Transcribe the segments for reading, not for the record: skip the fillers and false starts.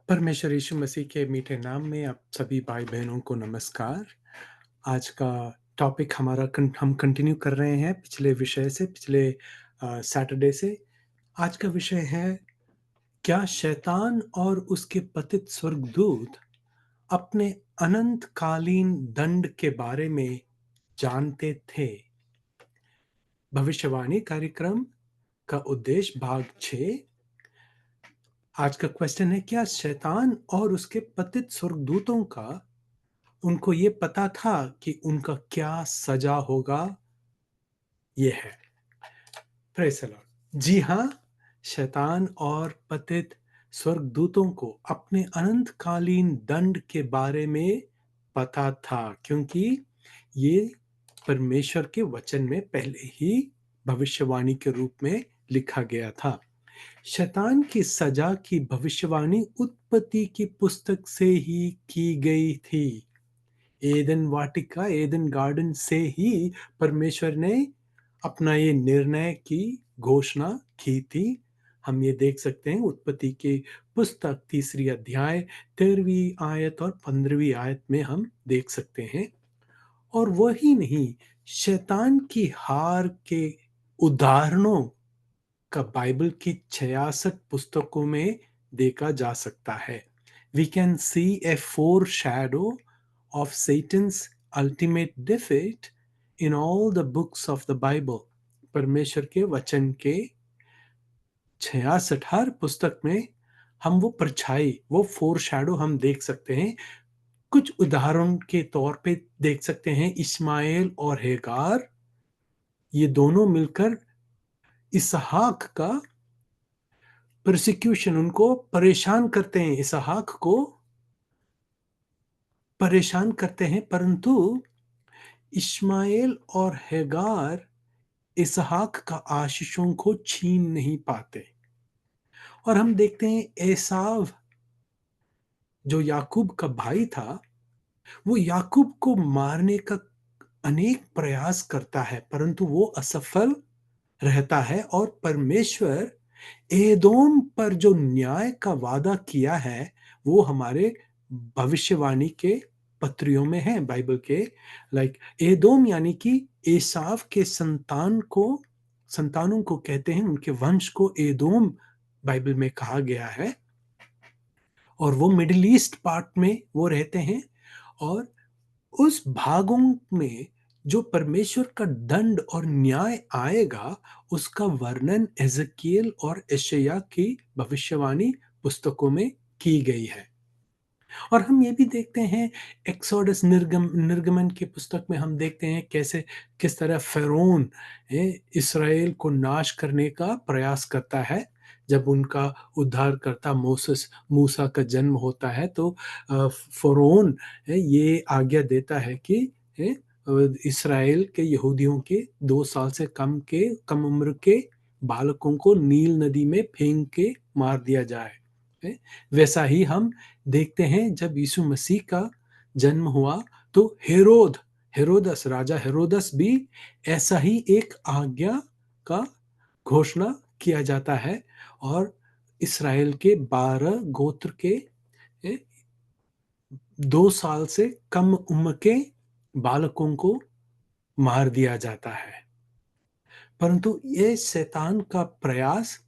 परमेश्वर यीशु मसीह के मीठे नाम में आप सभी भाई-बहनों को नमस्कार। आज का टॉपिक हमारा हम कंटिन्यू कर रहे हैं पिछले विषय से, पिछले सैटरडे से। आज का विषय है, क्या शैतान और उसके पतित स्वर्गदूत अपने अनंतकालीन दंड के बारे में जानते थे? भविष्यवाणी कार्यक्रम का उद्देश्य भाग 6। आज का क्वेश्चन है, क्या शैतान और उसके पतित स्वर्गदूतों का उनको ये पता था कि उनका क्या सजा होगा? ये है। Praise the Lord. जी हाँ, शैतान और पतित स्वर्गदूतों को अपने अनंतकालीन दंड के बारे में पता था, क्योंकि ये परमेश्वर के वचन में पहले ही भविष्यवाणी के रूप में लिखा गया था। शैतान की सजा की भविष्यवाणी उत्पत्ति की पुस्तक से ही की गई थी। एदन वाटिका, एदन गार्डन से ही परमेश्वर ने अपना ये निर्णय की घोषणा की थी। हम ये देख सकते हैं उत्पत्ति की पुस्तक 3 अध्याय 13वीं आयत और 15वीं आयत में हम देख सकते हैं। और वही नहीं, शैतान की हार के उदाहरणों का बाइबल की 66 पुस्तकों में देखा जा सकता है। We can see a foreshadow of Satan's ultimate defeat in all the books of the Bible. परमेश्वर के वचन के 66 हर पुस्तक में हम वो परछाई, वो फोरशैडो हम देख सकते हैं। कुछ उदाहरण के तौर पे देख सकते हैं, इस्माएल और हेगार, ये दोनों मिलकर इसहाक का प्रोसिक्यूशन, उनको परेशान करते हैं, इसहाक को परेशान करते हैं, परंतु इश्माएल और हेगार इसहाक का आशीषों को छीन नहीं पाते। और हम देखते हैं एसाव, जो याकूब का भाई था, वो याकूब को मारने का अनेक प्रयास करता है, परंतु वो असफल रहता है। और परमेश्वर एदोम पर जो न्याय का वादा किया है, वो हमारे भविष्यवाणी के पत्रियों में है, बाइबल के। एदोम यानी कि एसाव के संतानों को कहते हैं, उनके वंश को एदोम बाइबल में कहा गया है। और वो मिडिल ईस्ट पार्ट में वो रहते हैं। और उस भागों में जो परमेश्वर का दंड और न्याय आएगा, उसका वर्णन एजकियेल और यशायाह की भविष्यवाणी पुस्तकों में की गई है। और हम ये भी देखते हैं, एक्सोडस निर्गमन की पुस्तक में हम देखते हैं कैसे किस तरह फ़िरौन इस्राएल को नाश करने का प्रयास करता है। जब उनका उद्धारकर्ता मूसा का जन्म होता है, तो फ़िरौन ये आज्ञा देता है कि इस्राएल के यहूदियों के 2 साल से कम उम्र के बालकों को नील नदी में फेंक के मार दिया जाए। वैसा ही हम देखते हैं, जब यीशु मसीह का जन्म हुआ, तो राजा हेरोदस भी ऐसा ही एक आज्ञा का घोषणा किया जाता है। और इस्राएल के 12 गोत्र के 2 साल से कम उम्र के बालकों को मार दिया जाता है। परंतु ये शैतान का प्रयास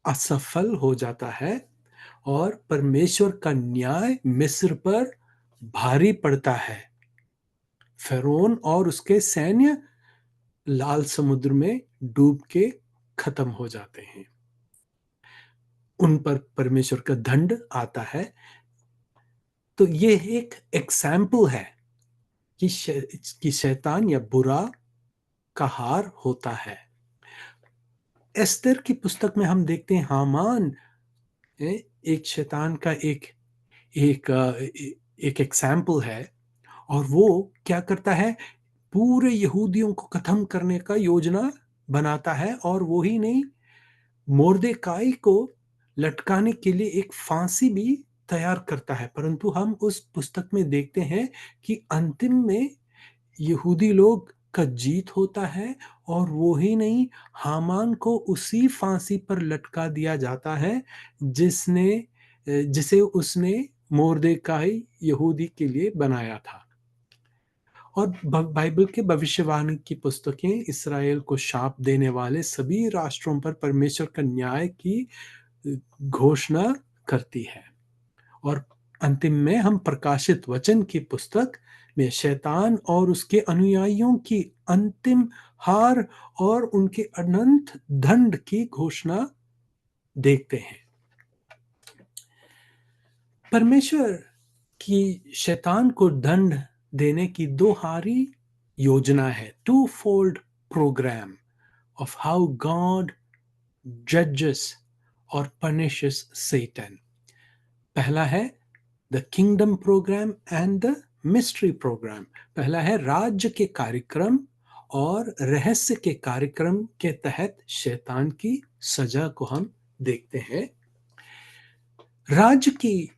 असफल हो जाता है और परमेश्वर का न्याय मिस्र पर भारी पड़ता है। फ़िरौन और उसके सैन्य लाल समुद्र में डूब के खत्म हो जाते हैं। उन पर परमेश्वर का दंड आता है। तो ये एक एग्जाम्पल है कि शैतान या बुरा का हार होता है। एस्तर की पुस्तक में हम देखते हैं, हामान एक शैतान का एक एक एक एग्जाम्पल है। और वो क्या करता है, पूरे यहूदियों को खत्म करने का योजना बनाता है। और वो ही नहीं, मोर्देकाई को लटकाने के लिए एक फांसी भी तैयार करता है। परंतु हम उस पुस्तक में देखते हैं कि अंतिम में यहूदी लोग का जीत होता है। और वो ही नहीं, हामान को उसी फांसी पर लटका दिया जाता है जिसने जिसे उसने मोर्देकाई यहूदी के लिए बनाया था। और बाइबल के भविष्यवाणी की पुस्तकें इसराइल को शाप देने वाले सभी राष्ट्रों पर परमेश्वर का न्याय की घोषणा करती है। और अंतिम में हम प्रकाशित वचन की पुस्तक में शैतान और उसके अनुयायियों की अंतिम हार और उनके अनंत दंड की घोषणा देखते हैं। परमेश्वर की शैतान को दंड देने की दोहारी योजना है, twofold programme of how God जजेस और पनिशेस Satan। पहला है the kingdom programme and the mystery programme. पहला है राज्य के कार्यक्रम और रहस्य के कार्यक्रम के तहत शैतान की सजा को हम देखते हैं। राज्य की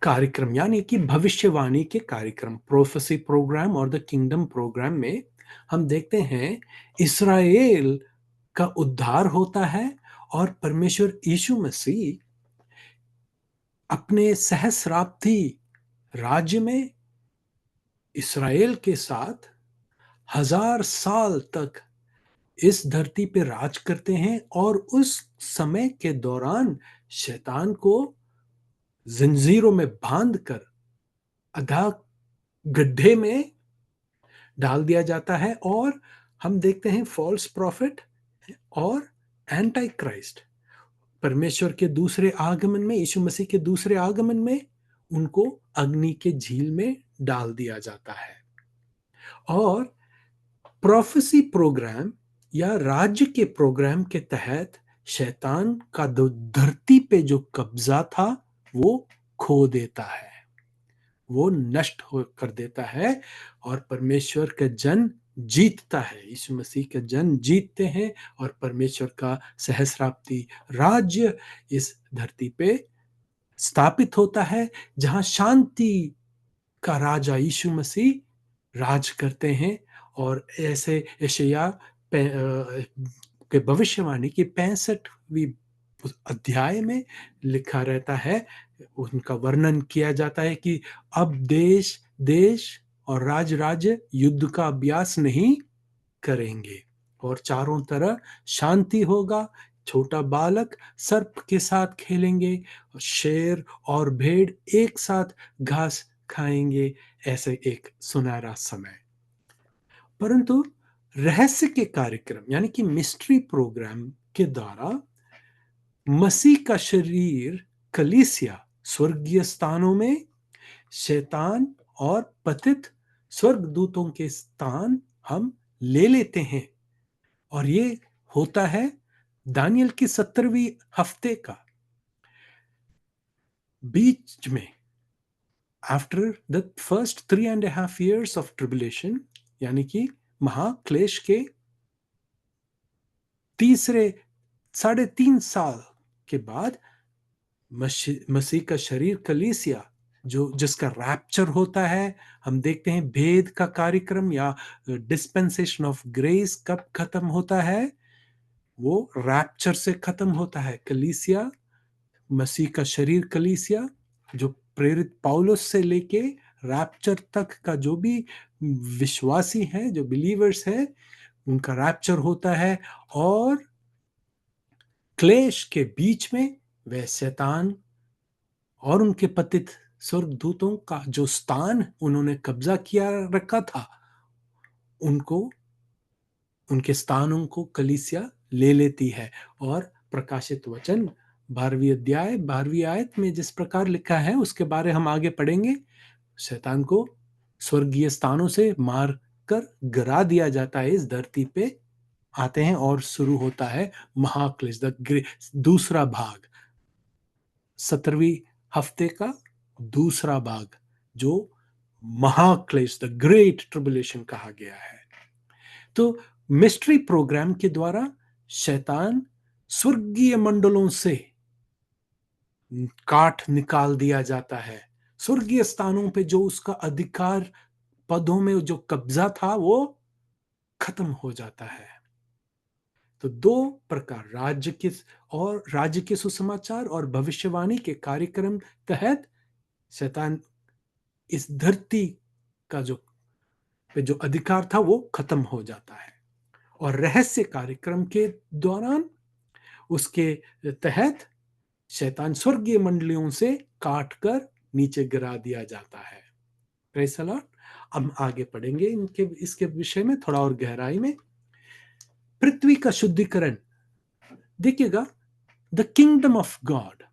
कार्यक्रम यानी कि भविष्यवाणी के कार्यक्रम, प्रोफेसी प्रोग्राम और द किंगडम प्रोग्राम में हम देखते हैं इसराइल का उद्धार होता है और परमेश्वर यीशु मसीह अपने सहस्राब्दी राज्य में इसराइल के साथ 1000 साल तक इस धरती पे राज करते हैं और उस समय के दौरान शैतान को जंजीरों में बांधकर अथाह गड्ढे में डाल दिया जाता है। और हम देखते हैं फॉल्स प्रॉफिट और एंटी क्राइस्ट परमेश्वर के दूसरे आगमन में, यीशु मसीह के दूसरे आगमन में उनको अग्नि के झील में डाल दिया जाता है। और प्रोफेसी प्रोग्राम या राज्य के प्रोग्राम के तहत शैतान का धरती पे जो कब्जा था वो खो देता है, वो नष्ट कर देता है और परमेश्वर का जन जीतता है। यीशु मसीह का जन जीतते हैं और परमेश्वर का सहस्राब्दी राज्य इस धरती पे स्थापित होता है, जहां शांति का राजा यीशु मसीह राज करते हैं। और ऐसे यशायाह के भविष्यवाणी की 65वीं अध्याय में लिखा रहता है, उनका वर्णन किया जाता है कि अब देश देश और राज राज्य युद्ध का अभ्यास नहीं करेंगे और चारों तरफ शांति होगा। छोटा बालक सर्प के साथ खेलेंगे, शेर और भेड़ एक साथ घास खाएंगे। ऐसे एक सुनहरा समय। परंतु रहस्य के कार्यक्रम यानी कि मिस्ट्री प्रोग्राम के द्वारा मसीह का शरीर कलीसिया स्वर्गीय स्थानों में शैतान और पतित स्वर्गदूतों के स्थान हम ले लेते हैं। और ये होता है दानियल की 17वीं हफ्ते का बीच में, after the first 3.5 years of tribulation, यानी कि महाक्लेश के तीसरे 3.5 साल के बाद मसीह का शरीर कलीसिया जो जिसका रैप्चर होता है, हम देखते हैं भेद का कार्यक्रम या डिस्पेंसेशन ऑफ ग्रेस कब खत्म होता है, वो रैप्चर से खत्म होता है। कलीसिया, मसीह का शरीर कलीसिया जो प्रेरित पौलुस से लेके रैप्चर तक का जो भी विश्वासी है, जो बिलीवर्स है, उनका रैप्चर होता है। और क्लेश के बीच में वह शैतान और उनके पतित स्वर्गदूतों का जो स्थान उन्होंने कब्जा किया रखा था, उनको उनके स्थानों को कलीसिया ले लेती है। और प्रकाशित वचन 12वीं अध्याय 12वीं आयत में जिस प्रकार लिखा है उसके बारे हम आगे पढ़ेंगे। शैतान को स्वर्गीय स्थानों से मार कर गिरा दिया जाता है, इस धरती पे आते हैं और शुरू होता है महाक्लेश, दूसरा भाग, 17वीं हफ्ते का दूसरा भाग, जो महाक्लेश द ग्रेट ट्रिबुलेशन कहा गया है। तो मिस्ट्री प्रोग्राम के द्वारा शैतान स्वर्गीय मंडलों से काट निकाल दिया जाता है। स्वर्गीय स्थानों पे जो उसका अधिकार, पदों में जो कब्जा था, वो खत्म हो जाता है। तो दो प्रकार, राज्य के सुसमाचार और भविष्यवाणी के कार्यक्रम तहत शैतान इस धरती का जो अधिकार था वो खत्म हो जाता है, और रहस्य कार्यक्रम के दौरान उसके तहत शैतान स्वर्गीय मंडलियों से काटकर नीचे गिरा दिया जाता है। Praise the Lord. अब आगे पढ़ेंगे इसके विषय में थोड़ा और गहराई में। पृथ्वी का शुद्धिकरण देखिएगा, द किंगडम ऑफ गॉड,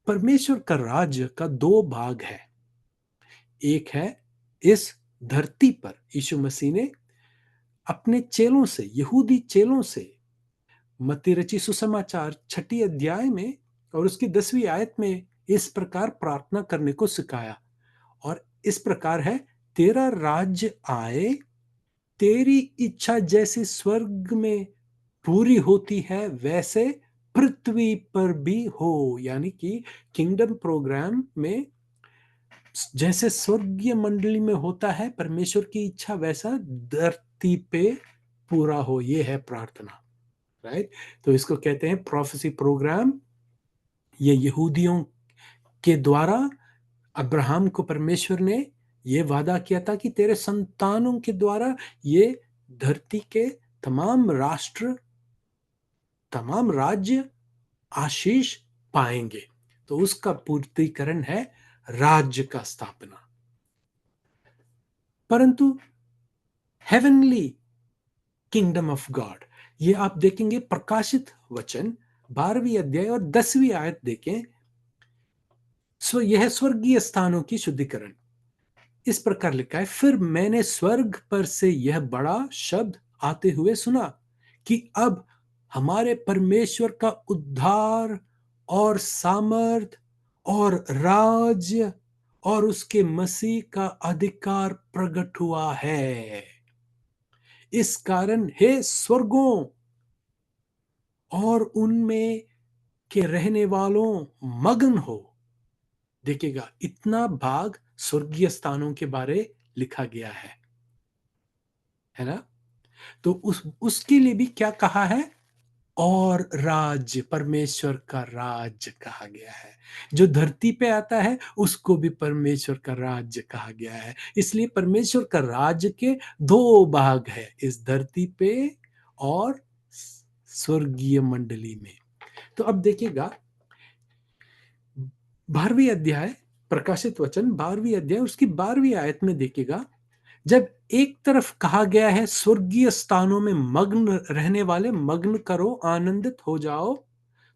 परमेश्वर का राज्य का दो भाग है। एक है इस धरती पर यीशु मसीह ने अपने चेलों से, यहूदी चेलों से मत्ती रची सुसमाचार 6 अध्याय में और उसकी 10वीं आयत में इस प्रकार प्रार्थना करने को सिखाया, और इस प्रकार है, तेरा राज्य आए, तेरी इच्छा जैसे स्वर्ग में पूरी होती है वैसे पृथ्वी पर भी हो। यानी कि किंगडम प्रोग्राम में जैसे स्वर्गीय मंडली में होता है परमेश्वर की इच्छा, वैसा धरती पे पूरा हो। ये है प्रार्थना, राइट। तो इसको कहते हैं प्रोफेसी प्रोग्राम। ये यहूदियों के द्वारा अब्राहम को परमेश्वर ने ये वादा किया था कि तेरे संतानों के द्वारा ये धरती के तमाम राष्ट्र, तमाम राज्य आशीष पाएंगे। तो उसका पूर्तीकरण है राज्य का स्थापना। परंतु हेवनली किंगडम ऑफ गॉड, ये आप देखेंगे प्रकाशित वचन 12वीं अध्याय और 10वीं आयत देखें। यह स्वर्गीय स्थानों की शुद्धिकरण इस प्रकार लिखा है, फिर मैंने स्वर्ग पर से यह बड़ा शब्द आते हुए सुना कि अब हमारे परमेश्वर का उद्धार और सामर्थ और राज्य और उसके मसीह का अधिकार प्रकट हुआ है। इस कारण हे स्वर्गों और उनमें के रहने वालों मग्न हो। देखिएगा, इतना भाग स्वर्गीय स्थानों के बारे लिखा गया है ना। तो उसके लिए भी क्या कहा है, और राज्य, परमेश्वर का राज्य कहा गया है। जो धरती पे आता है उसको भी परमेश्वर का राज्य कहा गया है। इसलिए परमेश्वर का राज्य के दो भाग है, इस धरती पे और स्वर्गीय मंडली में। तो अब देखिएगा 12वीं अध्याय, प्रकाशित वचन 12वीं अध्याय उसकी 12वीं आयत में देखिएगा, जब एक तरफ कहा गया है स्वर्गीय स्थानों में मग्न रहने वाले मग्न करो, आनंदित हो जाओ,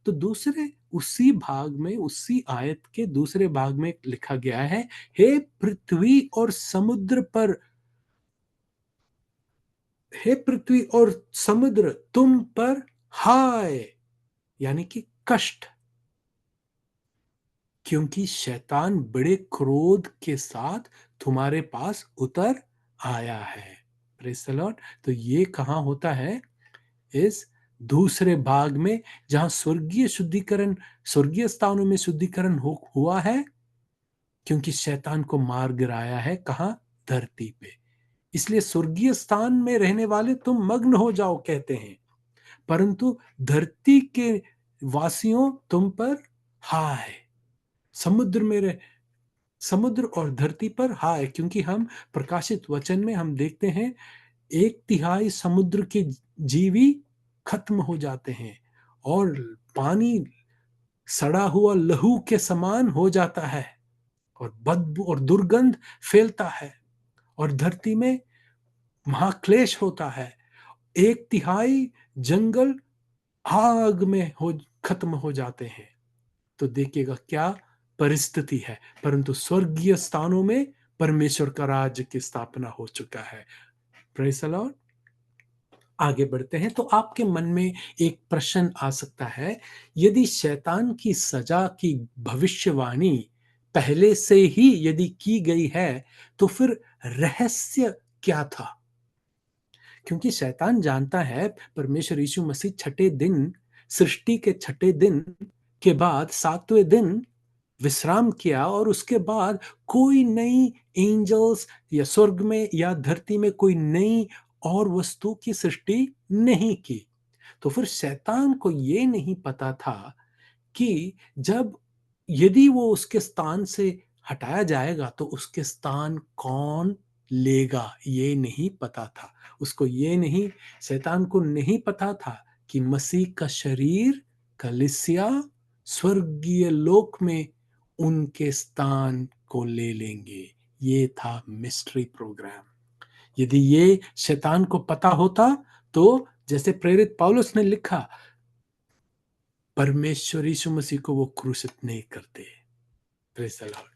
तो दूसरे उसी भाग में, उसी आयत के दूसरे भाग में लिखा गया है, हे पृथ्वी और समुद्र पर, हे पृथ्वी और समुद्र तुम पर हाय, यानी कि कष्ट, क्योंकि शैतान बड़े क्रोध के साथ तुम्हारे पास उतर आया है। Praise the Lord. तो ये कहां होता है, इस दूसरे भाग में, जहां स्वर्गीय शुद्धिकरण, स्वर्गीय स्थानों में शुद्धिकरण हुआ है, क्योंकि शैतान को मार गिराया है कहां, धरती पे। इसलिए स्वर्गीय स्थान में रहने वाले तुम मग्न हो जाओ कहते हैं, परंतु धरती के वासियों तुम पर हाय, समुद्र में, समुद्र और धरती पर हाय, क्योंकि हम प्रकाशित वचन में हम देखते हैं 1/3 समुद्र के जीवी खत्म हो जाते हैं, और पानी सड़ा हुआ लहू के समान हो जाता है, और बदबू और दुर्गंध फैलता है, और धरती में महाक्लेश होता है। 1/3 जंगल आग में खत्म हो जाते हैं। तो देखिएगा क्या परिस्थिति है, परंतु स्वर्गीय स्थानों में परमेश्वर का राज्य की स्थापना हो चुका है। Praise the Lord. आगे बढ़ते हैं। तो आपके मन में एक प्रश्न आ सकता है, यदि शैतान की सजा की भविष्यवाणी पहले से ही यदि की गई है, तो फिर रहस्य क्या था? क्योंकि शैतान जानता है परमेश्वर यीशु मसीह छठे दिन, सृष्टि के छठे दिन के बाद सातवें दिन विश्राम किया, और उसके बाद कोई नई एंजल्स या स्वर्ग में या धरती में कोई नई और वस्तु की सृष्टि नहीं की। तो फिर शैतान को ये नहीं पता था कि जब यदि वो उसके स्थान से हटाया जाएगा तो उसके स्थान कौन लेगा, ये नहीं पता था। उसको ये नहीं शैतान को नहीं पता था कि मसीह का शरीर, कलीसिया स्वर्गीय लोक में उनके स्थान को ले लेंगे। ये था मिस्ट्री प्रोग्राम। यदि ये शैतान को पता होता तो जैसे प्रेरित पौलुस ने लिखा, परमेश्वर यीशु मसीह को वो क्रूसित नहीं करते। Praise the Lord.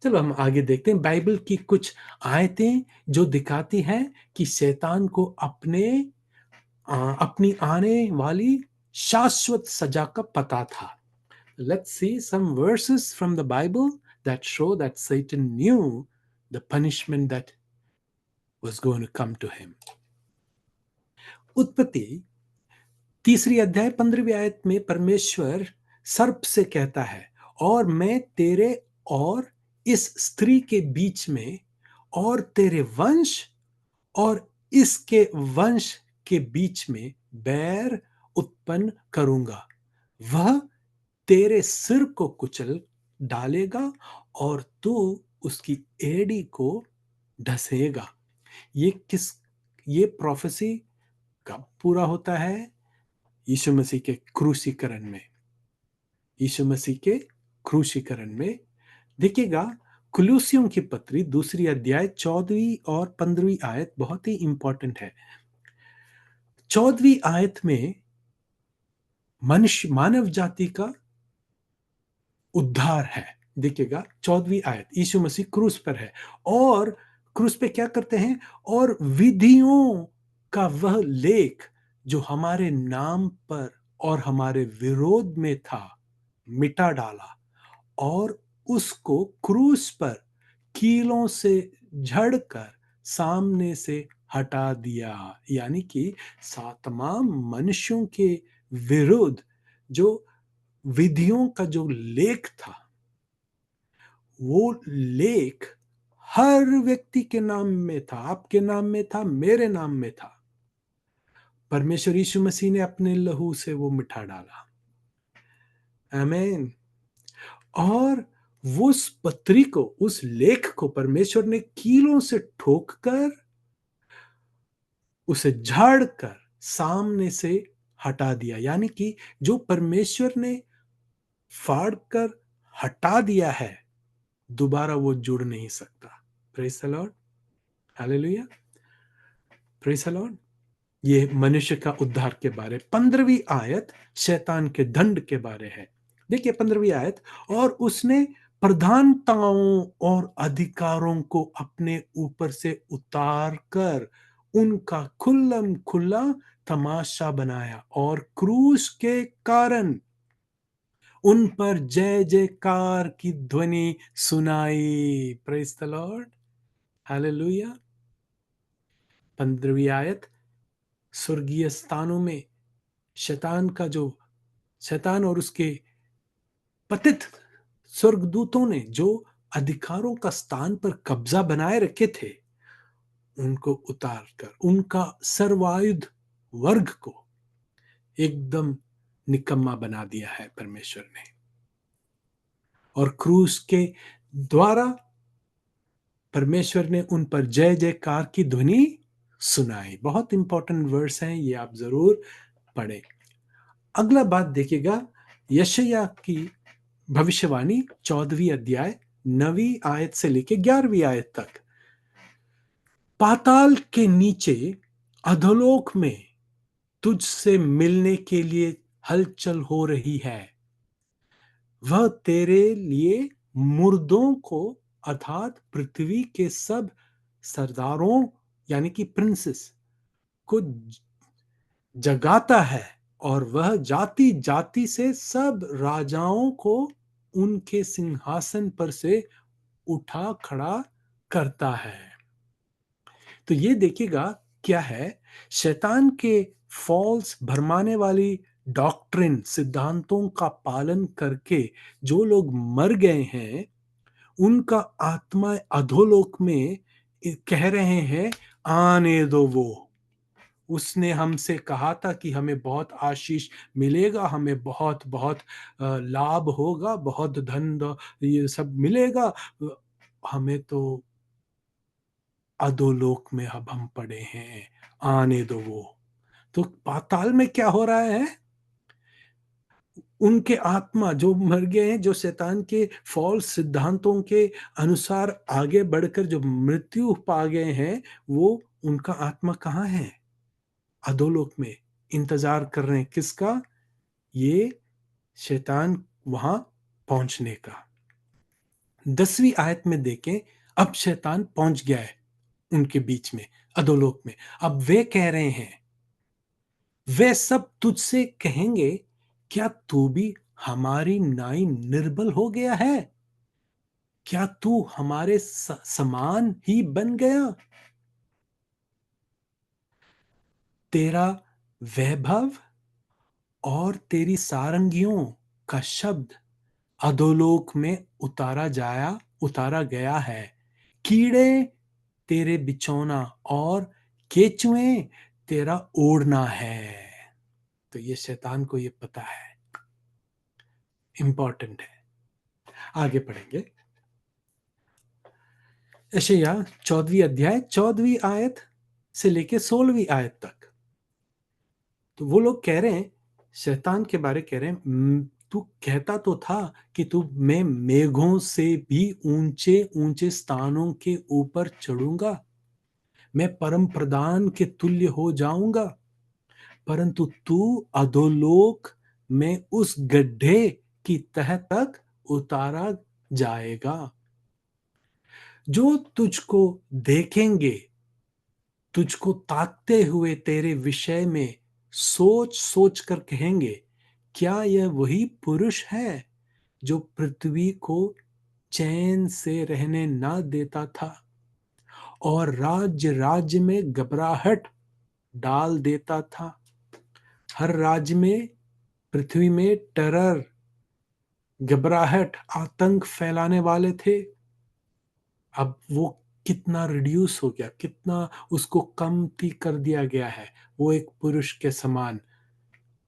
चलो हम आगे देखते हैं बाइबल की कुछ आयतें जो दिखाती हैं कि शैतान को अपनी आने वाली शाश्वत सजा का पता था। Let's see some verses from the Bible that show that Satan knew the punishment that was going to come to him. उत्पत्ति 3 अध्याय 15वीं आयत में परमेश्वर सर्प से कहता है, और मैं तेरे और इस स्त्री के बीच में और तेरे वंश और इसके वंश के बीच में बैर उत्पन्न करूंगा। वह तेरे सिर को कुचल डालेगा और तू उसकी एड़ी को ढसेगा। ये प्रोफेसी कब पूरा होता है? यीशु मसीह के क्रूसीकरण में। यीशु मसीह के क्रूसीकरण में देखिएगा, कुलूसियों की पत्री 2 अध्याय 14वीं और 15वीं आयत बहुत ही इंपॉर्टेंट है। 14वीं आयत में मानव जाति का उद्धार है। देखिएगा 14वीं आयत, यीशु मसीह क्रूस पर है और क्रूस पे क्या करते हैं? और विधियों का वह लेख जो हमारे नाम पर और हमारे विरोध में था, मिटा डाला और उसको क्रूस पर कीलों से झड़कर सामने से हटा दिया। यानी कि तमाम मनुष्यों के विरुद्ध जो विधियों का जो लेख था, वो लेख हर व्यक्ति के नाम में था, आपके नाम में था, मेरे नाम में था। परमेश्वर यीशु मसीह ने अपने लहू से वो मिटा डाला। आमीन। और उस पत्री को, उस लेख को परमेश्वर ने कीलों से ठोककर, उसे झाड़कर सामने से हटा दिया। यानी कि जो परमेश्वर ने फाड़कर हटा दिया है, दोबारा वो जुड़ नहीं सकता। Praise the Lord, hallelujah, praise the Lord. ये मनुष्य का उद्धार के बारे। 15वीं आयत शैतान के दंड के बारे है। देखिए 15वीं आयत, और उसने प्रधानताओं और अधिकारों को अपने ऊपर से उतार कर उनका खुल्लम खुल्ला तमाशा बनाया और क्रूस के कारण उन पर जय जयकार की ध्वनि सुनाई। Praise the Lord, hallelujah. 15वीं आयत, स्वर्गीय स्थानों में शैतान और उसके पतित स्वर्गदूतों ने जो अधिकारों का स्थान पर कब्जा बनाए रखे थे, उनको उतार कर उनका सर्वायुध वर्ग को एकदम निकम्मा बना दिया है परमेश्वर ने। और क्रूस के द्वारा परमेश्वर ने उन पर जय जयकार की ध्वनि सुनाई। बहुत इंपॉर्टेंट वर्स हैं ये, आप जरूर पढ़ें। अगला बात देखिएगा, यशायाह की भविष्यवाणी 14वीं अध्याय 9वीं आयत से लेकर 11वीं आयत तक। पाताल के नीचे अधोलोक में तुझसे मिलने के लिए हलचल हो रही है। वह तेरे लिए मुर्दों को अर्थात पृथ्वी के सब सरदारों यानी कि प्रिंसेस को जगाता है, और वह जाति जाति से सब राजाओं को उनके सिंहासन पर से उठा खड़ा करता है। तो ये देखिएगा क्या है, शैतान के फॉल्स भरमाने वाली डॉक्ट्रिन सिद्धांतों का पालन करके जो लोग मर गए हैं, उनका आत्मा अधोलोक में कह रहे हैं, आने दो, उसने हमसे कहा था कि हमें बहुत आशीष मिलेगा, हमें बहुत बहुत लाभ होगा, बहुत ये सब मिलेगा। हमें तो अधोलोक में अब हम पड़े हैं, आने दो वो। तो पाताल में क्या हो रहा है? उनके आत्मा जो मर गए हैं, जो शैतान के फॉल्स सिद्धांतों के अनुसार आगे बढ़कर जो मृत्यु पा गए हैं, वो उनका आत्मा कहाँ है? अधोलोक में इंतजार कर रहे हैं। किसका? ये शैतान वहां पहुंचने का। 10वीं आयत में देखें, अब शैतान पहुंच गया है उनके बीच में, अधोलोक में। अब वे कह रहे हैं, वे सब तुझसे कहेंगे, क्या तू भी हमारी नाई निर्बल हो गया है? क्या तू हमारे समान ही बन गया? तेरा वैभव और तेरी सारंगियों का शब्द अधोलोक में उतारा गया है। कीड़े तेरे बिछौना और केचुए तेरा ओढ़ना है। तो ये शैतान को ये पता है, इंपॉर्टेंट है। आगे पढ़ेंगे। यशायाह 14वीं अध्याय 14वीं आयत से लेके 16वीं आयत तक। तो वो लोग कह रहे हैं, शैतान के बारे कह रहे हैं, तू कहता तो था कि तू मैं मेघों से भी ऊंचे ऊंचे स्थानों के ऊपर चढ़ूंगा, मैं परम प्रधान के तुल्य हो जाऊंगा, परंतु तू अधोलोक में उस गड्ढे की तह तक उतारा जाएगा। जो तुझको देखेंगे, तुझको ताकते हुए तेरे विषय में सोच सोच कर कहेंगे, क्या यह वही पुरुष है जो पृथ्वी को चैन से रहने ना देता था और राज्य राज्य में घबराहट डाल देता था? हर राज्य में, पृथ्वी में टेरर, घबराहट, आतंक फैलाने वाले थे। अब वो कितना रिड्यूस हो गया, कितना उसको कमती कर दिया गया है। वो एक पुरुष के समान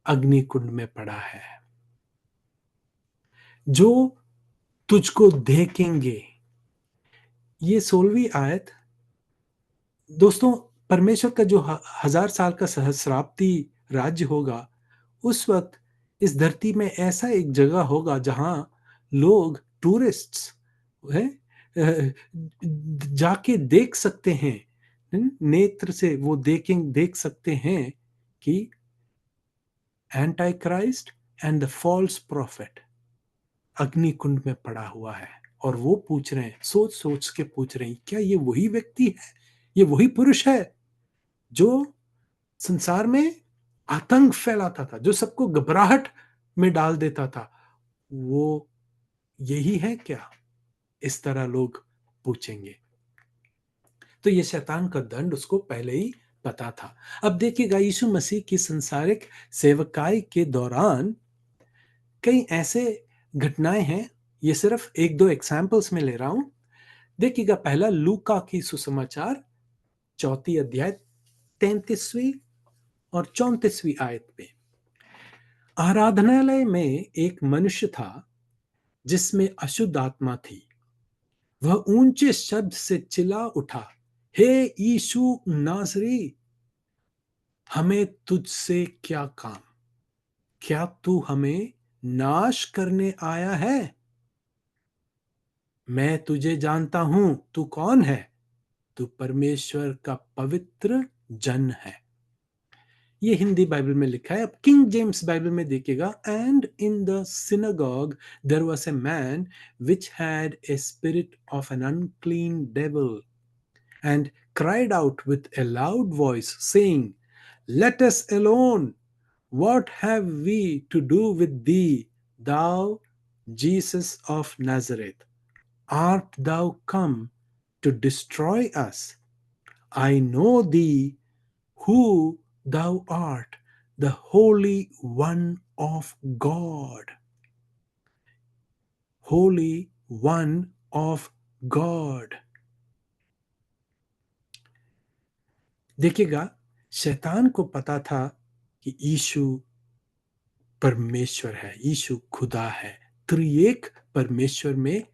अग्निकुंड में पड़ा है। जो तुझको देखेंगे, ये 16वीं आयत। दोस्तों, परमेश्वर का जो 1000 साल का सहस्राब्दी राज्य होगा, उस वक्त इस धरती में ऐसा एक जगह होगा जहां लोग, टूरिस्ट्स है, जाके देख सकते हैं, नेत्र से वो देख सकते हैं कि Antichrist and the false prophet अग्नि कुंड में पड़ा हुआ है। और वो पूछ रहे हैं, सोच सोच के पूछ रहे हैं, क्या ये वही व्यक्ति है, ये वही पुरुष है जो संसार में आतंक फैलाता था, जो सबको घबराहट में डाल देता था? वो यही है क्या? इस तरह लोग पूछेंगे। तो ये शैतान का दंड उसको पहले ही पता था। अब देखिएगा, यीशु मसीह की संसारिक सेवकाई के दौरान कई ऐसे घटनाएं हैं, ये सिर्फ एक दो एग्जाम्पल्स में ले रहा हूं। देखिएगा, पहला लूका की सुसमाचार 4th अध्याय 33वीं और 34वीं आयत पे। आराधनालय में एक मनुष्य था जिसमें अशुद्ध आत्मा थी। वह ऊंचे शब्द से चिल्ला उठा, हे यीशु नासरी, हमें तुझसे क्या काम? क्या तू हमें नाश करने आया है? मैं तुझे जानता हूं, तू कौन है? तू परमेश्वर का पवित्र जन है। ये हिंदी बाइबल में लिखा है। अब किंग जेम्स बाइबल में देखिएगा, and in the synagogue there was a man which had a spirit of an unclean devil and cried out with a loud voice, saying, let us alone. What have we to do with thee, thou Jesus of Nazareth? Art thou come to destroy us? I know thee, who thou art, the Holy One of God. Holy One of God. देखिएगा, शैतान को पता था कि यीशु परमेश्वर है, यीशु खुदा है। त्रिएक परमेश्वर में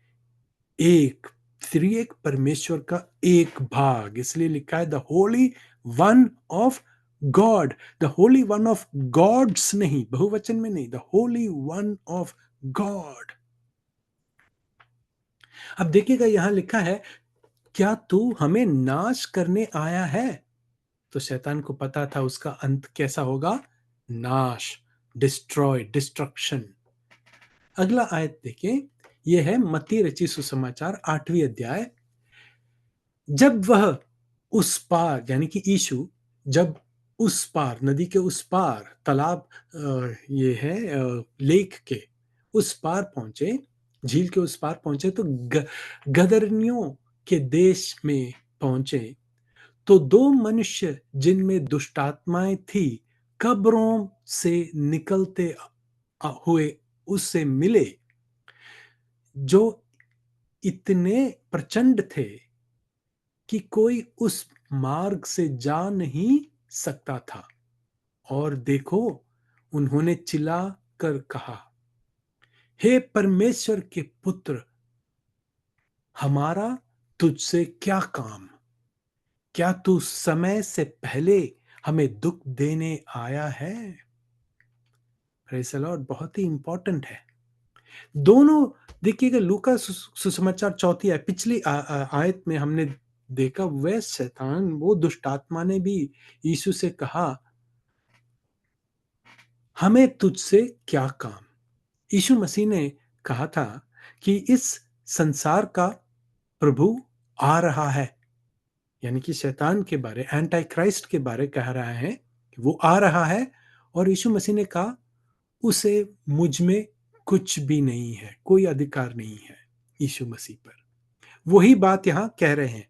एक, त्रिएक परमेश्वर का एक भाग, इसलिए लिखा है the holy one of God. The holy one of gods नहीं, बहुवचन में नहीं, the holy one of God. अब देखिएगा यहां लिखा है, क्या तू हमें नाश करने आया है? तो शैतान को पता था उसका अंत कैसा होगा, नाश, डिस्ट्रॉय, डिस्ट्रक्शन। अगला आयत देखें, यह है मत्ती रची सुसमाचार 8वीं अध्याय। जब वह उस पार, यानी कि यीशु जब उस पार, नदी के उस पार, तालाब, ये है लेक के उस पार पहुंचे, झील के उस पार पहुंचे, तो गदरनियों के देश में पहुंचे, तो दो मनुष्य जिनमें दुष्टात्माएं थी कब्रों से निकलते हुए उससे मिले, जो इतने प्रचंड थे कि कोई उस मार्ग से जा नहीं सकता था। और देखो, उन्होंने चिल्ला कर कहा, हे परमेश्वर के पुत्र, हमारा तुझसे क्या काम? क्या तू समय से पहले हमें दुख देने आया है? प्रेज़ द लॉर्ड, बहुत ही इंपॉर्टेंट है। दोनों देखिएगा, लूका सुसमाचार 4 आयत, पिछली आयत में हमने देखा, वह शैतान, वो दुष्ट आत्मा ने भी यीशु से कहा, हमें तुझसे क्या काम? यीशु मसीह ने कहा था कि इस संसार का प्रभु आ रहा है, यानी कि शैतान के बारे, एंटी क्राइस्ट के बारे कह रहा है कि वो आ रहा है। और यीशु मसीह ने कहा, उसे मुझ में कुछ भी नहीं है, कोई अधिकार नहीं है यीशु मसीह पर। वही बात यहां कह रहे हैं,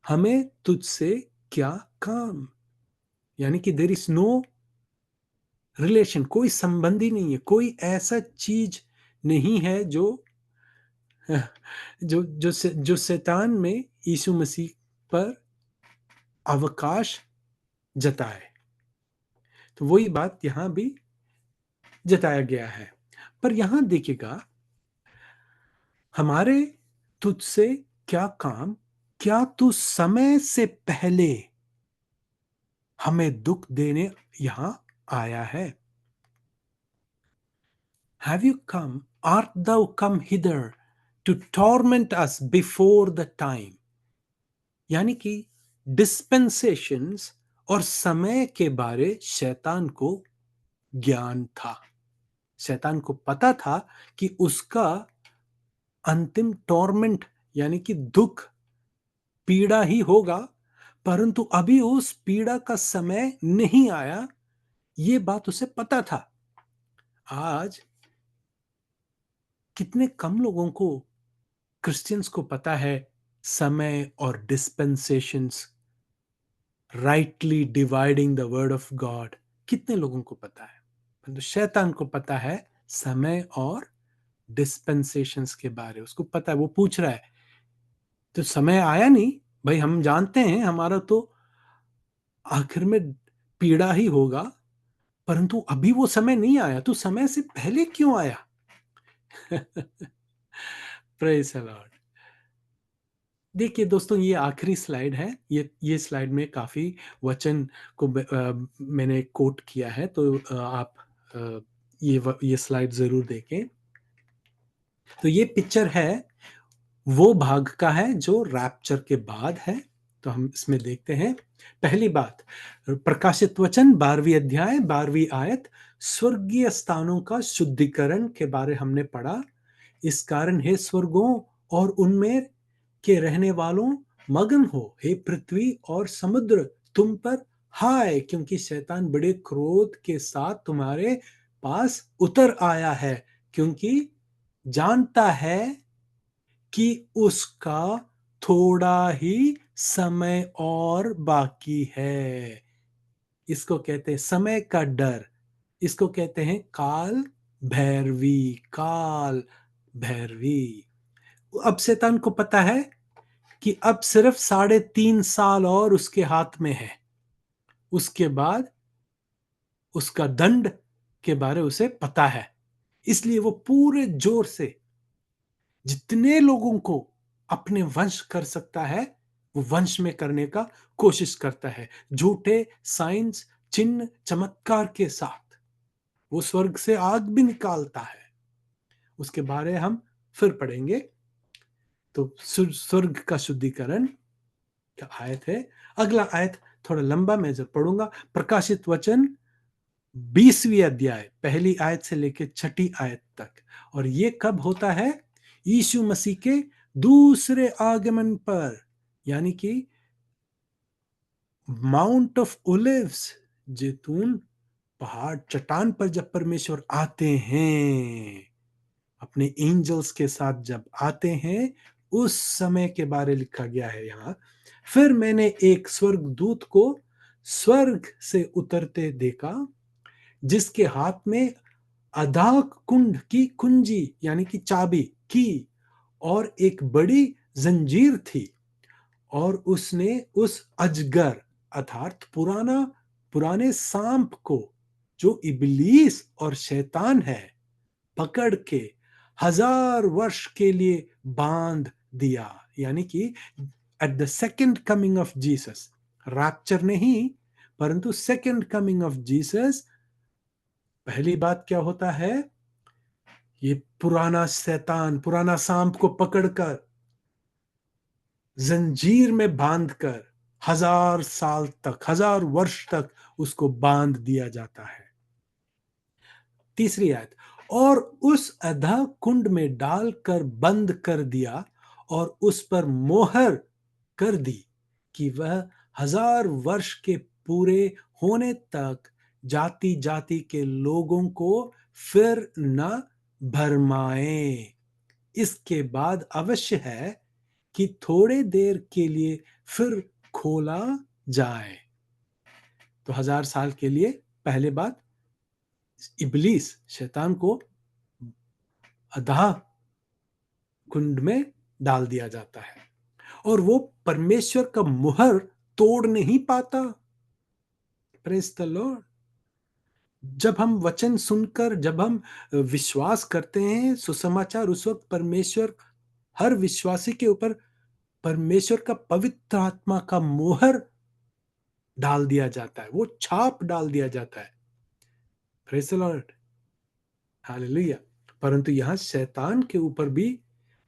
हमें तुझसे क्या काम? यानी कि देयर इज नो रिलेशन, कोई संबंध ही नहीं है, कोई ऐसा चीज नहीं है जो जो शैतान में यीशु मसीह पर अवकाश जताए। तो वही बात यहां भी जताया गया है। पर यहां देखिएगा, हमारे तुझसे क्या काम? क्या तू समय से पहले हमें दुख देने यहां आया है? Have you come, art thou come hither to torment us before the time? यानी कि डिस्पेंसेशंस और समय के बारे शैतान को ज्ञान था। शैतान को पता था कि उसका अंतिम टॉर्मेंट, यानी कि दुख, पीड़ा ही होगा, परंतु अभी उस पीड़ा का समय नहीं आया, ये बात उसे पता था। आज कितने कम लोगों को, क्रिश्चियंस को पता है समय और dispensations, rightly dividing the word of God. कितने लोगों को पता है? परंतु शैतान को पता है समय और डिस्पेंसेशंस के बारे, उसको पता है। वो पूछ रहा है, तो समय आया नहीं भाई, हम जानते हैं हमारा तो आखिर में पीड़ा ही होगा, परंतु अभी वो समय नहीं आया, तो समय से पहले क्यों आया? Praise the Lord. देखिए दोस्तों, ये आखिरी स्लाइड है। ये स्लाइड में काफी वचन को मैंने कोट किया है, तो आप ये स्लाइड जरूर देखें। तो ये पिक्चर है वो भाग का है जो रैप्चर के बाद है। तो हम इसमें देखते हैं, पहली बात, प्रकाशित वचन 12वीं अध्याय 12वीं आयत, स्वर्गीय स्थानों का शुद्धिकरण के बारे हमने पढ़ा। इस कारण हे स्वर्गों और उनमें के रहने वालों, मगन हो, हे पृथ्वी और समुद्र तुम पर हाय, क्योंकि शैतान बड़े क्रोध के साथ तुम्हारे पास उतर आया है, क्योंकि जानता है कि उसका थोड़ा ही समय और बाकी है। इसको कहते हैं समय का डर, इसको कहते हैं काल भैरवी, काल भैरवी। अब शैतान को पता है कि अब सिर्फ 3.5 साल और उसके हाथ में है। उसके बाद उसका दंड के बारे उसे पता है, इसलिए वो पूरे जोर से जितने लोगों को अपने वंश कर सकता है वो वंश में करने का कोशिश करता है, झूठे साइंस चिन्ह चमत्कार के साथ वो स्वर्ग से आग भी निकालता है। उसके बारे हम फिर पढ़ेंगे। तो स्वर्ग का शुद्धिकरण का आयत है। अगला आयत थोड़ा लंबा मैं जब पढ़ूंगा। प्रकाशित वचन 20वीं अध्याय पहली आयत से लेकर 6ठी आयत तक। और ये कब होता है? यीशु मसीह के दूसरे आगमन पर, यानी कि माउंट ऑफ ओलिव्स, जैतून पहाड़ चट्टान पर जब परमेश्वर आते हैं, अपने एंजल्स के साथ जब आते हैं, उस समय के बारे लिखा गया है यहां। फिर मैंने एक स्वर्गदूत को स्वर्ग से उतरते देखा, जिसके हाथ में अदाक कुंड की कुंजी यानी कि चाबी की और एक बड़ी जंजीर थी। और उसने उस अजगर अर्थात पुराने सांप को, जो इबलीस और शैतान है, पकड़ के 1000 वर्ष के लिए बांध दिया। यानी कि at the second coming of Jesus, rapture नहीं परंतु सेकेंड कमिंग ऑफ जीसस, पहली बात क्या होता है? ये पुराना शैतान, पुराना सांप को पकड़कर जंजीर में बांधकर 1000 साल तक, 1000 वर्ष तक उसको बांध दिया जाता है। तीसरी आयत, और उस अधा कुंड में डालकर बंद कर दिया और उस पर मोहर कर दी कि वह 1000 वर्ष के पूरे होने तक जाति जाति के लोगों को फिर न भरमाए। इसके बाद अवश्य है कि थोड़े देर के लिए फिर खोला जाए। तो 1000 साल के लिए पहले बात इबलीस शैतान को अधा कुंड में डाल दिया जाता है और वो परमेश्वर का मुहर तोड़ नहीं पाता। Praise the Lord. जब हम वचन सुनकर, जब हम विश्वास करते हैं सुसमाचार, उस वक्त परमेश्वर हर विश्वासी के ऊपर परमेश्वर का पवित्र आत्मा का मोहर डाल दिया जाता है, वो छाप डाल दिया जाता है। Praise the Lord, hallelujah. परंतु यहां शैतान के ऊपर भी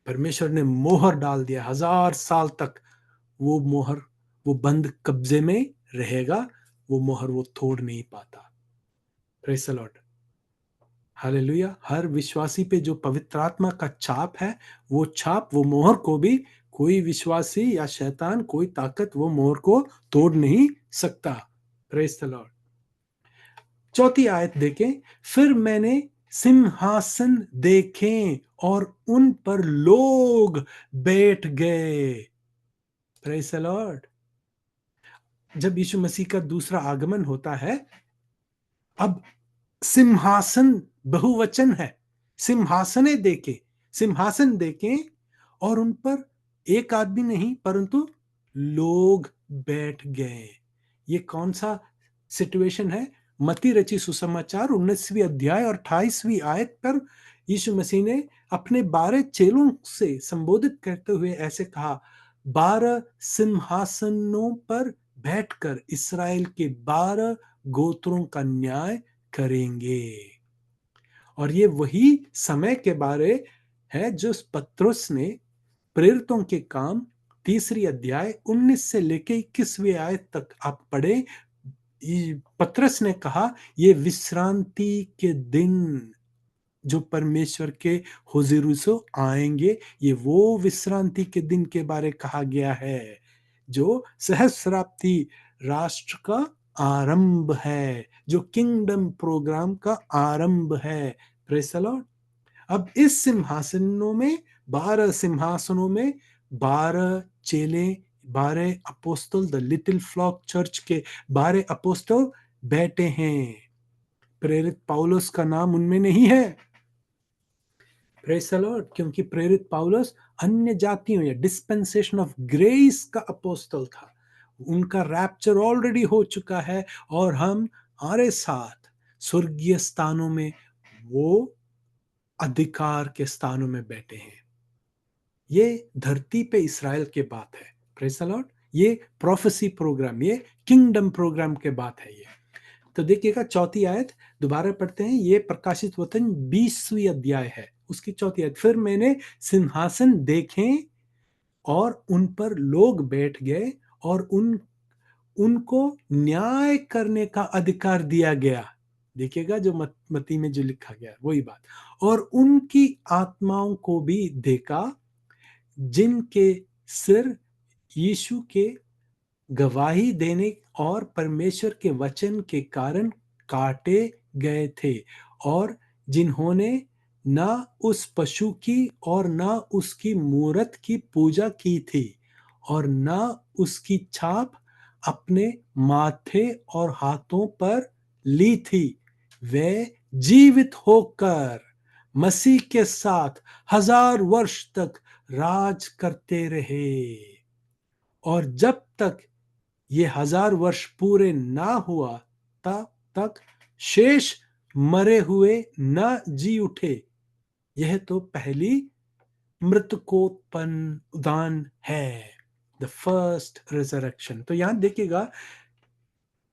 परमेश्वर ने मोहर डाल दिया। 1000 साल तक वो मोहर, वो बंद कब्जे में रहेगा। वो मोहर वो तोड़ नहीं पाता। Praise the Lord, hallelujah. हर विश्वासी पे जो पवित्र आत्मा का छाप है, वो छाप, वो मोहर को भी कोई विश्वासी या शैतान, कोई ताकत वो मोहर को तोड़ नहीं सकता। Praise the Lord. चौथी आयत देखें। फिर मैंने सिंहासन देखे और उन पर लोग बैठ गए। Praise the Lord. जब यीशु मसीह का दूसरा आगमन होता है, अब सिंहासन बहुवचन है, सिंहासने देखे, सिंहासन देखे और उन पर एक आदमी नहीं परंतु लोग बैठ गए। ये कौन सा सिचुएशन है? मती रची सुसमाचार 19वीं अध्याय और 28वीं आयत पर यीशु मसीह ने अपने 12 चेलों से संबोधित करते हुए ऐसे कहा, 12 सिंहासनों पर बैठकर इसराइल के 12 गोत्रों का न्याय करेंगे। और ये वही समय के बारे है जो पतरस ने प्रेरितों के काम 3री अध्याय 19 से लेके 21वीं आयत तक आप पढ़े। पतरस ने कहा ये विश्रांति के दिन जो परमेश्वर के हुजूर से आएंगे, ये वो विश्रांति के दिन के बारे कहा गया है जो सहस्राब्दी राष्ट्र का आरंभ है, जो किंगडम प्रोग्राम का आरंभ है। Praise the Lord. अब इस सिंहासनों में, 12 सिंहासनों में 12 चेले, 12 अपोस्तल, द लिटिल फ्लॉक चर्च के 12 अपोस्तल बैठे हैं। प्रेरित पौलुस का नाम उनमें नहीं है। Praise the Lord. क्योंकि प्रेरित पौलुस अन्य जातियों या डिस्पेंसेशन ऑफ ग्रेस का अपोस्तल था। उनका रैप्चर ऑलरेडी हो चुका है और हम हमारे साथ स्वर्गीय स्थानों में वो अधिकार के स्थानों में बैठे हैं। ये धरती पे इसराइल के बात है। Praise the Lord. ये प्रोफेसी प्रोग्राम, ये किंगडम प्रोग्राम के बात है ये। तो देखिएगा चौथी आयत दोबारा पढ़ते हैं। ये प्रकाशित वचन 20वीं अध्याय है, उसकी चौथी आयत। फिर मैंने सिंहासन देखे और उन पर लोग बैठ गए और उनको न्याय करने का अधिकार दिया गया। देखिएगा जो मत्ती में जो लिखा गया वही बात। और उनकी आत्माओं को भी देखा जिनके सिर यीशु के गवाही देने और परमेश्वर के वचन के कारण काटे गए थे, और जिन्होंने ना उस पशु की और ना उसकी मूरत की पूजा की थी और ना उसकी छाप अपने माथे और हाथों पर ली थी, वे जीवित होकर मसीह के साथ 1000 वर्ष तक राज करते रहे। और जब तक ये 1000 वर्ष पूरे ना हुआ तब तक शेष मरे हुए न जी उठे। यह तो पहली मृतकोत्पन्न उदान है, द फर्स्ट रिजरेक्शन। तो यहां देखिएगा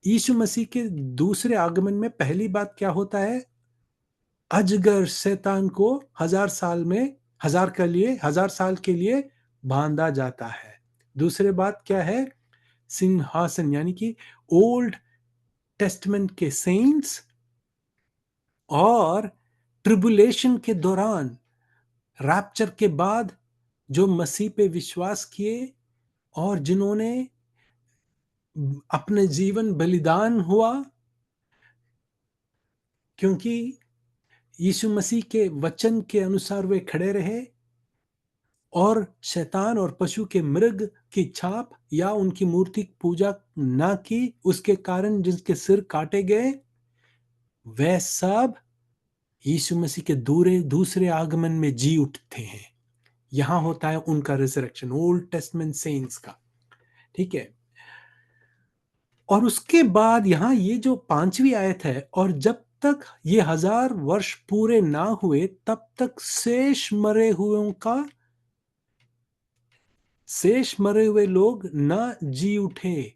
यीशु मसीह के दूसरे आगमन में पहली बात क्या होता है? अजगर शैतान को 1000 साल में 1000 साल के लिए बांधा जाता है। दूसरी बात क्या है? सिंहासन, यानी कि ओल्ड टेस्टमेंट के सेंट्स और ट्रिबुलेशन के दौरान रैप्चर के बाद जो मसीह पे विश्वास किए और जिन्होंने अपने जीवन बलिदान हुआ, क्योंकि यीशु मसीह के वचन के अनुसार वे खड़े रहे और शैतान और पशु के मृग की छाप या उनकी मूर्ति पूजा ना की, उसके कारण जिनके सिर काटे गए, वे सब यीशु मसीह के दूसरे आगमन में जी उठते हैं। यहां होता है उनका रिजरेक्शन, ओल्ड टेस्टमेंट सेंट्स का। ठीक है। और उसके बाद यहां ये जो 5वीं आयत है, और जब तक ये 1000 वर्ष पूरे ना हुए तब तक शेष मरे हुए लोग न जी उठे।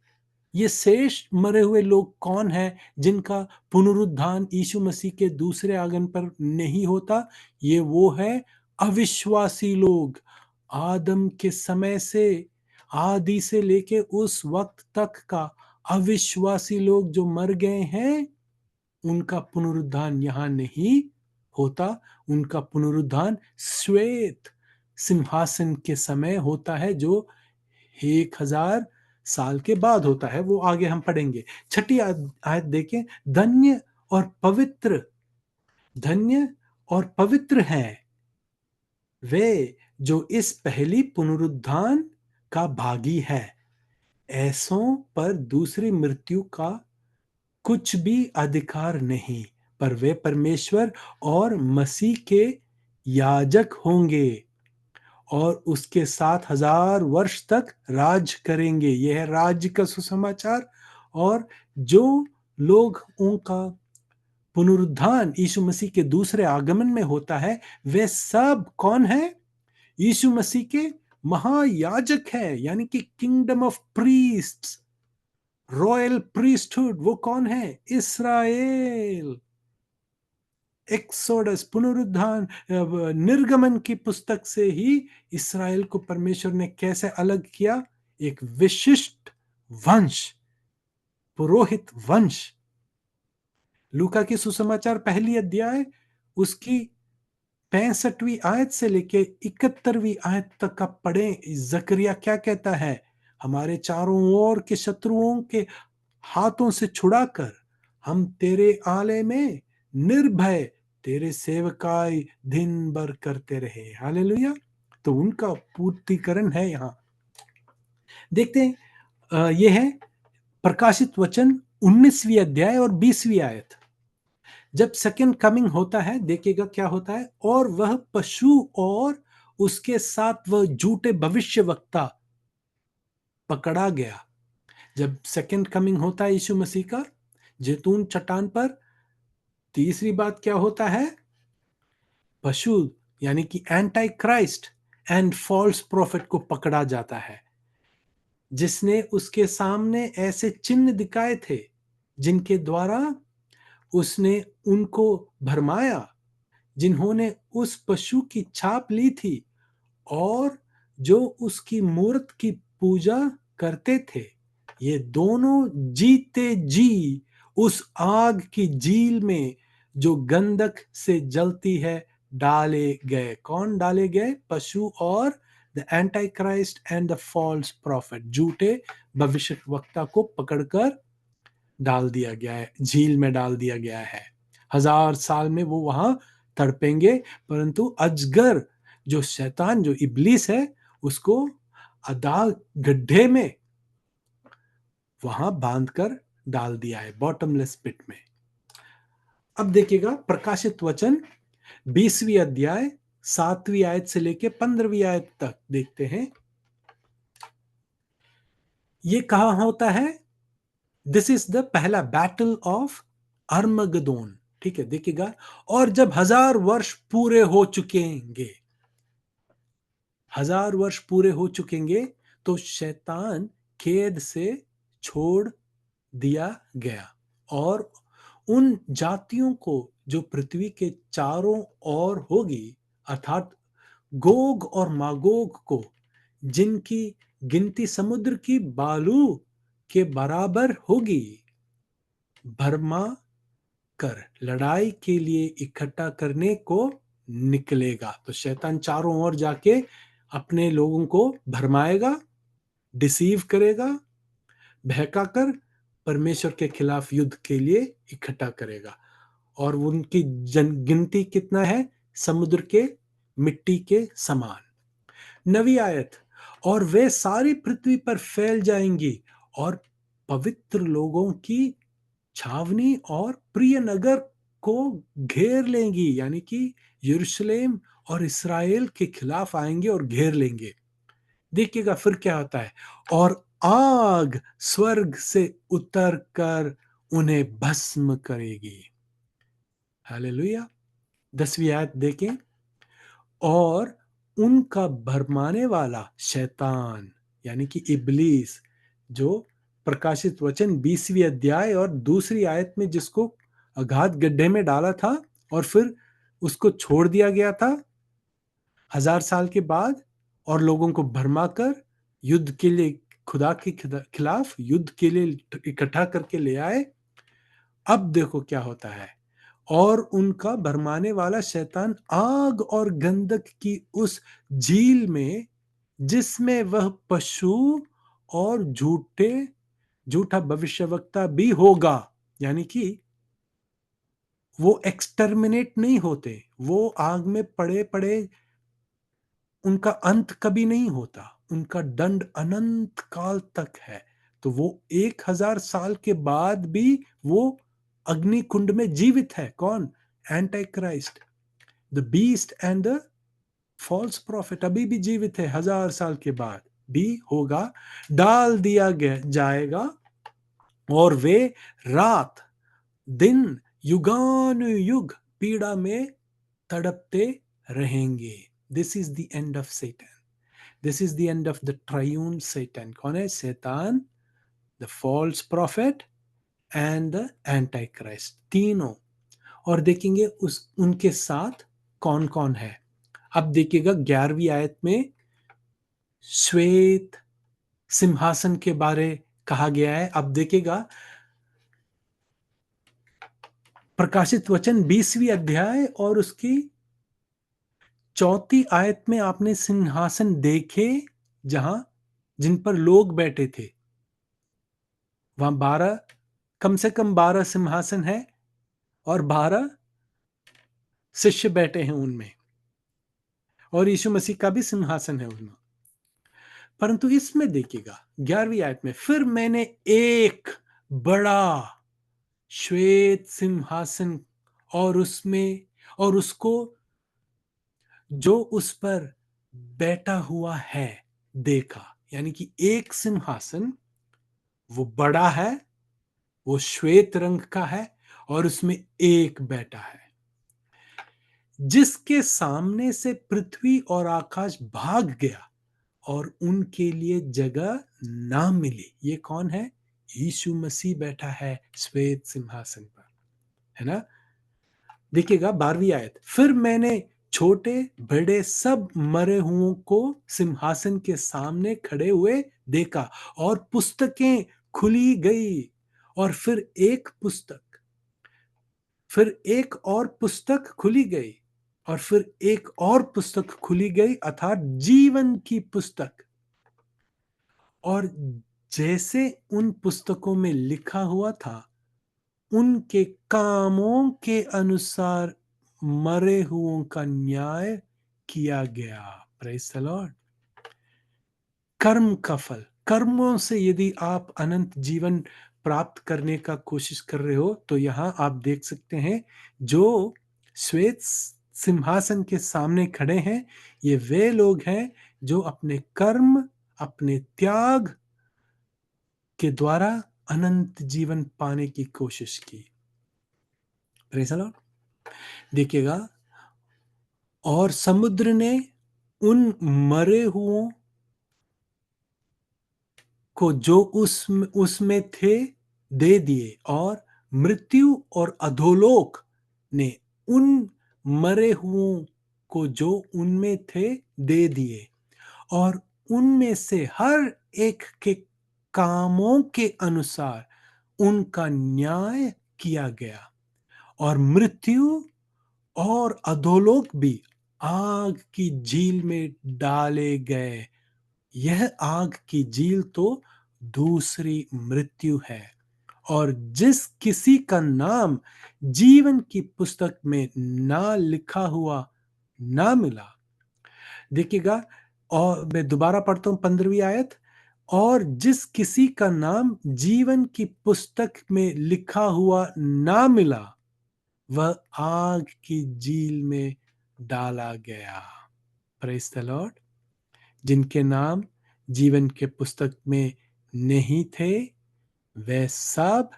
ये शेष मरे हुए लोग कौन है? जिनका पुनरुत्थान यीशु मसीह के दूसरे आगमन पर नहीं होता। ये वो है अविश्वासी लोग। आदम के समय से, आदि से लेके उस वक्त तक का अविश्वासी लोग जो मर गए हैं, उनका पुनरुत्थान यहां नहीं होता। उनका पुनरुत्थान श्वेत सिंहासन के समय होता है, जो 1000 साल के बाद होता है। वो आगे हम पढ़ेंगे। छठी आयत देखें। धन्य और पवित्र हैं वे जो इस पहली पुनरुत्थान का भागी है। ऐसों पर दूसरी मृत्यु का कुछ भी अधिकार नहीं, पर वे परमेश्वर और मसीह के याजक होंगे और उसके साथ 1000 वर्ष तक राज करेंगे। यह है राज्य का सुसमाचार। और जो लोग उनका पुनरुत्थान यीशु मसीह के दूसरे आगमन में होता है, वे सब कौन है? यीशु मसीह के महायाजक है, यानी कि kingdom of priests, royal priesthood. वो कौन है? इस्राएल। एक्सोडस, पुनरुत्थान, निर्गमन की पुस्तक से ही इस्राएल को परमेश्वर ने कैसे अलग किया? एक विशिष्ट वंश, पुरोहित वंश। लूका की सुसमाचार पहली अध्याय उसकी 65वीं आयत से लेके 71वीं आयत तक का पढ़ें। जकरिया क्या कहता है? हमारे चारों ओर के शत्रुओं के हाथों से छुड़ाकर हम तेरे आलय में निर्भय तेरे सेवकाई दिन भर करते रहे। हालेलुया। तो उनका पूर्तिकरण है यहां। देखते हैं, यह है प्रकाशित वचन 19वीं अध्याय और 20वीं आयत। जब सेकंड कमिंग होता है, देखिएगा क्या होता है। और वह पशु और उसके साथ वह झूठे भविष्यवक्ता पकड़ा गया, जब सेकंड कमिंग होता है यीशु मसीह का जैतून चट्टान पर, तीसरी बात क्या होता है? पशु यानी कि Antichrist and false prophet को पकड़ा जाता है, जिसने उसके सामने ऐसे चिन्ह दिखाए थे जिनके द्वारा उसने उनको भरमाया, जिन्होंने उस पशु की छाप ली थी और जो उसकी मूर्त की पूजा करते थे। ये दोनों जीते जी उस आग की झील में जो गंधक से जलती है डाले गए। कौन डाले गए? पशु और the Antichrist and the false prophet, झूठे भविष्यवक्ता को पकड़कर डाल दिया गया है, झील में डाल दिया गया है। 1000 साल में वो वहां तड़पेंगे, परंतु अजगर जो शैतान जो इब्लीस है उसको अदाल गड्ढे में वहां बांधकर डाल दिया है, बॉटमलेस पिट में। अब देखिएगा प्रकाशित वचन 20वीं अध्याय 7वीं आयत से लेके 15वीं आयत तक देखते हैं। ये कहां होता है? दिस इज द पहला बैटल ऑफ अर्मगदोन। ठीक है, देखिएगा। और जब 1000 वर्ष पूरे हो चुकेंगे, 1000 वर्ष पूरे हो चुकेंगे, तो शैतान खेद से छोड़ दिया गया और उन जातियों को जो पृथ्वी के चारों ओर होगी, अर्थात गोग और मागोग को, जिनकी गिनती समुद्र की बालू के बराबर होगी, भरमा कर लड़ाई के लिए इकट्ठा करने को निकलेगा। तो शैतान चारों ओर जाके अपने लोगों को भरमाएगा, डिसीव करेगा, बहकाकर परमेश्वर के खिलाफ युद्ध के लिए इकट्ठा करेगा। और उनकी गिनती कितना है? समुद्र के मिट्टी के समान। 9वीं आयत, और वे सारी पृथ्वी पर फैल जाएंगी और पवित्र लोगों की छावनी और प्रिय नगर को घेर लेंगी, यानी कि यरूशलेम और इस्राएल के खिलाफ आएंगे और घेर लेंगे। देखिएगा फिर क्या होता है, और आग स्वर्ग से उतर कर उन्हें भस्म करेगी। हालेलुया। 10वीं आयत देखें, और उनका भरमाने वाला शैतान यानी कि इब्लीस, जो प्रकाशित वचन 20वीं अध्याय और दूसरी आयत में जिसको अगाध गड्ढे में डाला था और फिर उसको छोड़ दिया गया था 1000 साल के बाद, और लोगों को भरमा कर युद्ध के लिए, खुदा के खिलाफ युद्ध के लिए इकट्ठा करके ले आए। अब देखो क्या होता है, और उनका भरमाने वाला शैतान आग और गंधक की उस झील में, जिसमें वह पशु और झूठा भविष्यवक्ता भी होगा, यानी कि वो एक्सटर्मिनेट नहीं होते, वो आग में पड़े पड़े, उनका अंत कभी नहीं होता, उनका दंड अनंत काल तक है। तो वो 1000 साल के बाद भी वो अग्नि कुंड में जीवित है। कौन? Antichrist, the beast and the false prophet अभी भी जीवित है, 1000 साल के बाद भी होगा, डाल दिया जाएगा, और वे रात दिन युगानुयुग पीड़ा में तड़पते रहेंगे। This is the end of Satan, this is the end of the triune Satan. कौन है? शैतान, the false prophet and the antichrist, तीनों। और देखेंगे उस उनके साथ कौन कौन है। अब देखिएगा 11वीं आयत में श्वेत सिंहासन के बारे कहा गया है। अब देखिएगा प्रकाशित वचन 20वीं अध्याय और उसकी 4वीं आयत में आपने सिंहासन देखे जहां जिन पर लोग बैठे थे। वहां 12, कम से कम 12 सिंहासन है और 12 शिष्य बैठे हैं उनमें, और यीशु मसीह का भी सिंहासन है उनमें। परंतु इसमें देखिएगा 11वीं आयत में, फिर मैंने एक बड़ा श्वेत सिंहासन और उसको जो उस पर बैठा हुआ है देखा। यानी कि एक सिंहासन वो बड़ा है, वो श्वेत रंग का है और उसमें एक बैठा है, जिसके सामने से पृथ्वी और आकाश भाग गया और उनके लिए जगह ना मिली। ये कौन है? यीशु मसीह बैठा है श्वेत सिंहासन पर, है ना? देखिएगा 12वीं आयत, फिर मैंने छोटे बड़े सब मरे हुओं को सिंहासन के सामने खड़े हुए देखा और पुस्तकें खुली गई और फिर एक और पुस्तक खुली गई और फिर एक और पुस्तक खुली गई अर्थात जीवन की पुस्तक। और जैसे उन पुस्तकों में लिखा हुआ था, उनके कामों के अनुसार मरे हुओं का न्याय किया गया। Praise the Lord. कर्म का फल, कर्मों से यदि आप अनंत जीवन प्राप्त करने का कोशिश कर रहे हो, तो यहां आप देख सकते हैं जो श्वेत सिंहासन के सामने खड़े हैं, ये वे लोग हैं जो अपने कर्म, अपने त्याग के द्वारा अनंत जीवन पाने की कोशिश की। Praise the Lord. देखिएगा, और समुद्र ने उन मरे हुओं को जो उसमें थे दे दिए, और मृत्यु और अधोलोक ने उन मरे हुओं को जो उनमें थे दे दिए, और उनमें से हर एक के कामों के अनुसार उनका न्याय किया गया। और मृत्यु और अधोलोक भी आग की झील में डाले गए। यह आग की झील तो दूसरी मृत्यु है। और जिस किसी का नाम जीवन की पुस्तक में ना लिखा हुआ ना मिला। देखिएगा, और मैं दोबारा पढ़ता हूं 15वीं आयत, और जिस किसी का नाम जीवन की पुस्तक में लिखा हुआ ना मिला, वह आग की झील में डाला गया। Praise the Lord. जिनके नाम जीवन के पुस्तक में नहीं थे, वे सब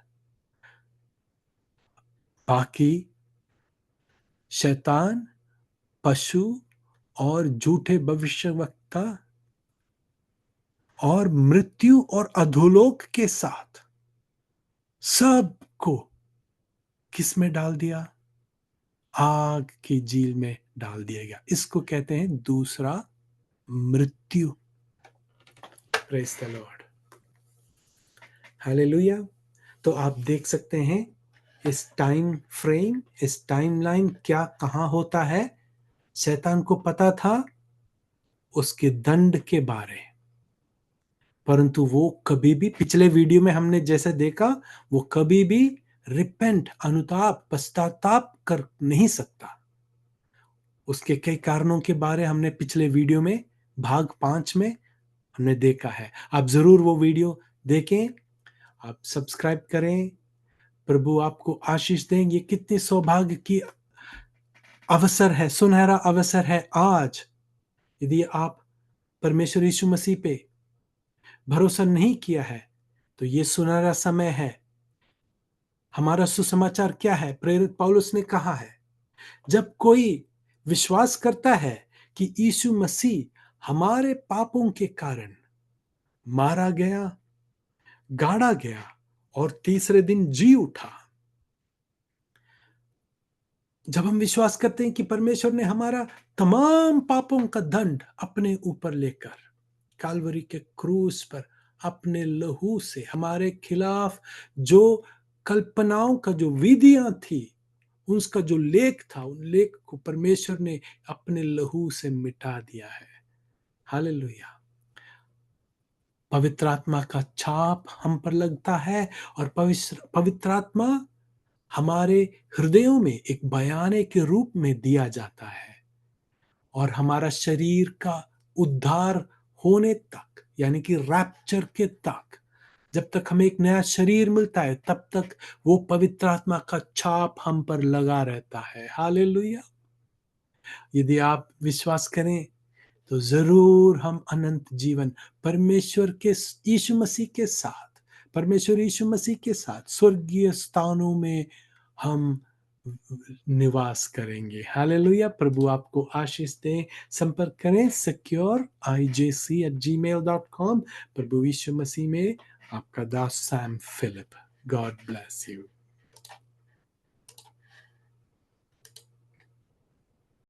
बाकी शैतान, पशु और झूठे भविष्यवक्ता और मृत्यु और अधोलोक के साथ सबको किस में डाल दिया? आग की झील में डाल दिया गया। इसको कहते हैं दूसरा मृत्यु। Praise the Lord. हालेलुया। तो आप देख सकते हैं इस टाइम फ्रेम, इस टाइमलाइन क्या कहां होता है। शैतान को पता था उसके दंड के बारे, परंतु वो कभी भी, पिछले वीडियो में हमने जैसे देखा, वो कभी भी रिपेंट, अनुताप, पश्चाताप कर नहीं सकता। उसके कई कारणों के बारे हमने पिछले वीडियो में भाग 5 में हमने देखा है। आप जरूर वो वीडियो देखें, आप सब्सक्राइब करें। प्रभु आपको आशीष दें। ये कितने सौभाग्य की अवसर है, सुनहरा अवसर है आज। यदि आप परमेश्वर यीशु मसीह पे भरोसा नहीं किया है, तो ये सुनहरा समय है। हमारा सुसमाचार क्या है? प्रेरित पौलुस ने कहा है, जब कोई विश्वास करता है कि यीशु मसीह हमारे पापों के कारण मारा गया, गाड़ा गया और तीसरे दिन जी उठा। जब हम विश्वास करते हैं कि परमेश्वर ने हमारा तमाम पापों का दंड अपने ऊपर लेकर काल्वरी के क्रूस पर अपने लहू से हमारे खिलाफ जो कल्पनाओं का जो विधियां थी, उसका जो लेख था, उन लेख को परमेश्वर ने अपने लहू से मिटा दिया है। हालेलुया। पवित्र आत्मा का छाप हम पर लगता है और पवित्र आत्मा हमारे हृदयों में एक बयाने के रूप में दिया जाता है। और हमारा शरीर का उद्धार होने तक, यानी कि रैप्चर के तक, जब तक हमें एक नया शरीर मिलता है, तब तक वो पवित्र आत्मा का छाप हम पर लगा रहता है। हालेलुया। यदि आप विश्वास करें तो जरूर हम अनंत जीवन परमेश्वर के यीशु मसीह के साथ परमेश्वर यीशु मसीह के साथ स्वर्गीय स्थानों में हम निवास करेंगे। हालेलुया। प्रभु आपको आशीष दे। संपर्क करें secure@gmail.com। प्रभु यीशु मसीह में आपका दास Sam Philip. God bless you.